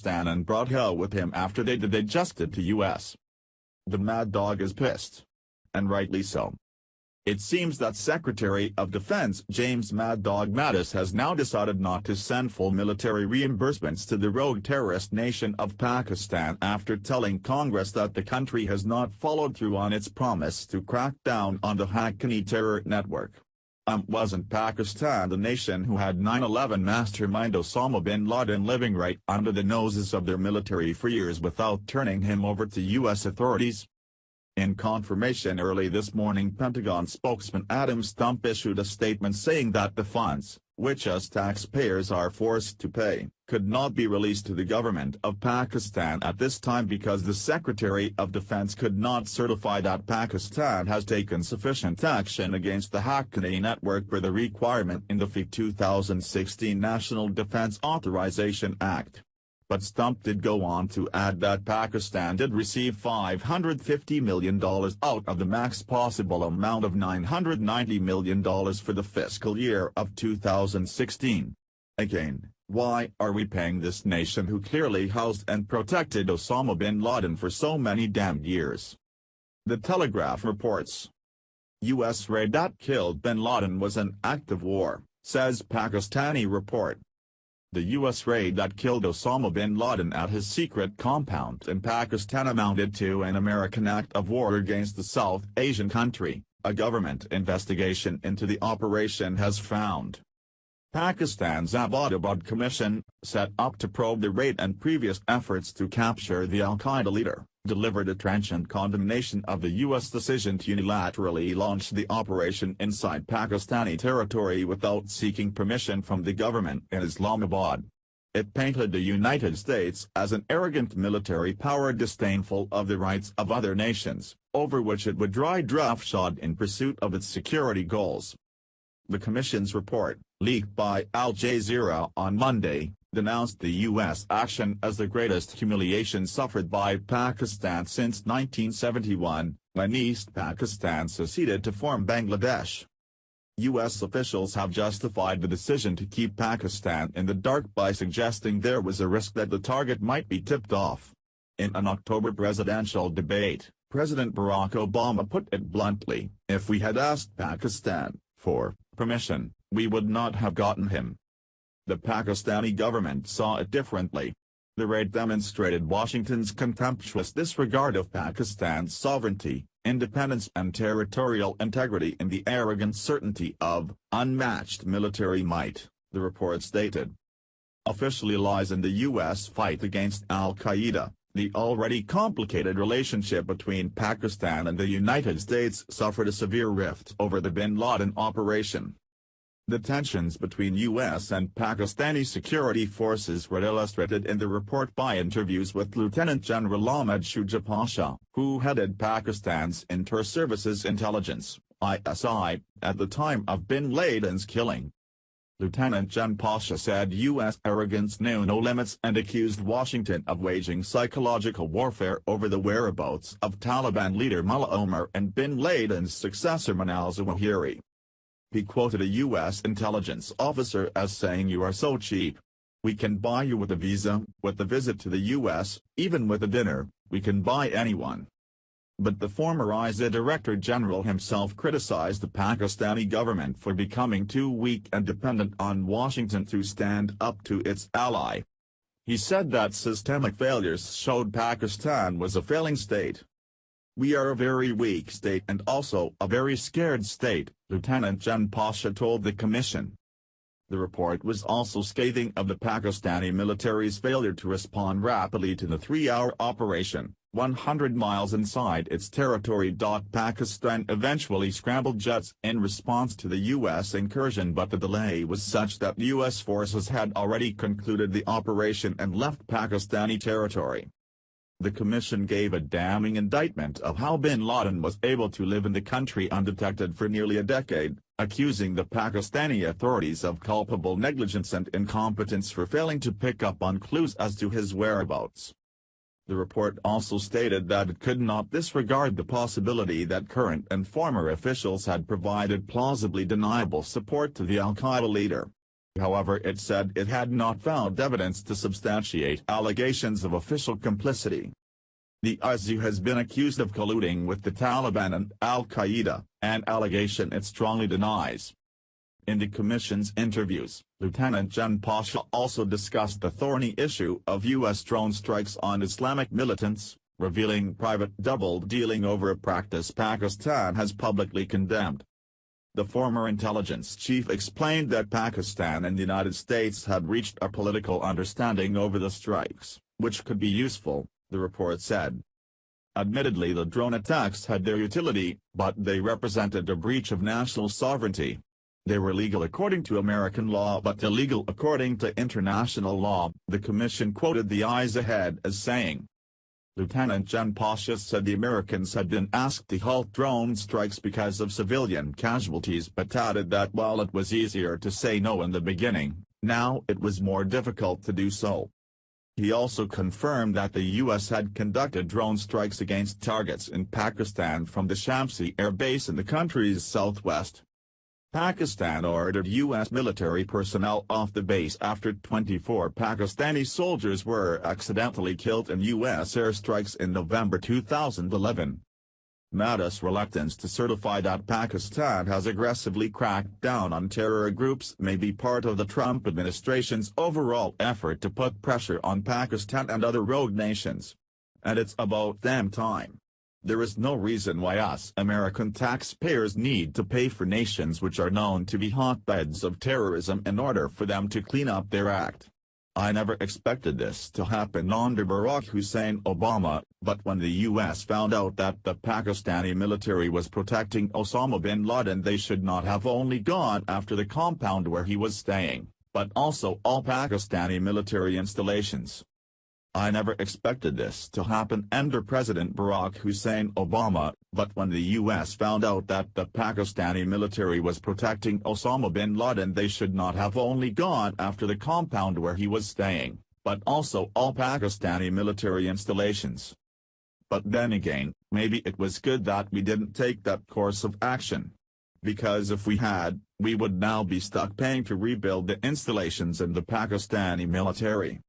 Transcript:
and brought hell with him after they adjusted to U.S. The Mad Dog is pissed. And rightly so. It seems that Secretary of Defense James Mad Dog Mattis has now decided not to send full military reimbursements to the rogue terrorist nation of Pakistan after telling Congress that the country has not followed through on its promise to crack down on the Haqqani terror network. Wasn't Pakistan the nation who had 9/11 mastermind Osama bin Laden living right under the noses of their military for years without turning him over to U.S. authorities? In confirmation early this morning, Pentagon spokesman Adam Stump issued a statement saying that the funds, which us taxpayers are forced to pay, could not be released to the government of Pakistan at this time because the Secretary of Defense could not certify that Pakistan has taken sufficient action against the Haqqani network per the requirement in the 2016 National Defense Authorization Act. But Stump did go on to add that Pakistan did receive $550 million out of the max possible amount of $990 million for the fiscal year of 2016. Again, why are we paying this nation who clearly housed and protected Osama bin Laden for so many damned years? The Telegraph reports. U.S. raid that killed bin Laden was an act of war, says Pakistani report. The U.S. raid that killed Osama bin Laden at his secret compound in Pakistan amounted to an American act of war against the South Asian country, a government investigation into the operation has found. Pakistan's Abbottabad Commission, set up to probe the raid and previous efforts to capture the al-Qaeda leader, delivered a trenchant condemnation of the U.S. decision to unilaterally launch the operation inside Pakistani territory without seeking permission from the government in Islamabad. It painted the United States as an arrogant military power disdainful of the rights of other nations, over which it would ride roughshod in pursuit of its security goals. The Commission's report, leaked by Al Jazeera on Monday, denounced the U.S. action as the greatest humiliation suffered by Pakistan since 1971, when East Pakistan seceded to form Bangladesh. U.S. officials have justified the decision to keep Pakistan in the dark by suggesting there was a risk that the target might be tipped off. In an October presidential debate, President Barack Obama put it bluntly, "If we had asked Pakistan for permission, we would not have gotten him." The Pakistani government saw it differently. The raid demonstrated Washington's contemptuous disregard of Pakistan's sovereignty, independence and territorial integrity in the arrogant certainty of unmatched military might, the report stated. Officially lies in the U.S. fight against al-Qaeda. The already complicated relationship between Pakistan and the United States suffered a severe rift over the bin Laden operation. The tensions between U.S. and Pakistani security forces were illustrated in the report by interviews with Lieutenant General Ahmed Shuja Pasha, who headed Pakistan's Inter-Services Intelligence (ISI) at the time of bin Laden's killing. Lieutenant Gen Pasha said U.S. arrogance knew no limits and accused Washington of waging psychological warfare over the whereabouts of Taliban leader Mullah Omar and bin Laden's successor Manal Zawahiri. He quoted a U.S. intelligence officer as saying, "You are so cheap. We can buy you with a visa, with a visit to the U.S., even with a dinner, we can buy anyone." But the former ISI Director General himself criticized the Pakistani government for becoming too weak and dependent on Washington to stand up to its ally. He said that systemic failures showed Pakistan was a failing state. "We are a very weak state and also a very scared state," Lieutenant Gen Pasha told the commission. The report was also scathing of the Pakistani military's failure to respond rapidly to the 3-hour operation, 100 miles inside its territory. Pakistan eventually scrambled jets in response to the U.S. incursion, but the delay was such that U.S. forces had already concluded the operation and left Pakistani territory. The commission gave a damning indictment of how bin Laden was able to live in the country undetected for nearly a decade, accusing the Pakistani authorities of culpable negligence and incompetence for failing to pick up on clues as to his whereabouts. The report also stated that it could not disregard the possibility that current and former officials had provided plausibly deniable support to the al-Qaeda leader. However, it said it had not found evidence to substantiate allegations of official complicity. The ISU has been accused of colluding with the Taliban and al-Qaeda, an allegation it strongly denies. In the Commission's interviews, Lieutenant Jen Pasha also discussed the thorny issue of U.S. drone strikes on Islamic militants, revealing private double-dealing over a practice Pakistan has publicly condemned. The former intelligence chief explained that Pakistan and the United States had reached a political understanding over the strikes, which could be useful, the report said. Admittedly, the drone attacks had their utility, but they represented a breach of national sovereignty. They were legal according to American law but illegal according to international law, the commission quoted the eyes ahead as saying. Lieutenant Jen Pasha said the Americans had been asked to halt drone strikes because of civilian casualties but added that while it was easier to say no in the beginning, now it was more difficult to do so. He also confirmed that the U.S. had conducted drone strikes against targets in Pakistan from the Shamsi air base in the country's southwest. Pakistan ordered U.S. military personnel off the base after 24 Pakistani soldiers were accidentally killed in U.S. airstrikes in November 2011. Mattis' reluctance to certify that Pakistan has aggressively cracked down on terror groups may be part of the Trump administration's overall effort to put pressure on Pakistan and other rogue nations. And it's about damn time. There is no reason why us American taxpayers need to pay for nations which are known to be hotbeds of terrorism in order for them to clean up their act. I never expected this to happen under Barack Hussein Obama, but when the U.S. found out that the Pakistani military was protecting Osama bin Laden, they should not have only gone after the compound where he was staying, but also all Pakistani military installations. I never expected this to happen under President Barack Hussein Obama, but when the U.S. found out that the Pakistani military was protecting Osama bin Laden, they should not have only gone after the compound where he was staying, but also all Pakistani military installations. But then again, maybe it was good that we didn't take that course of action. Because if we had, we would now be stuck paying to rebuild the installations in the Pakistani military.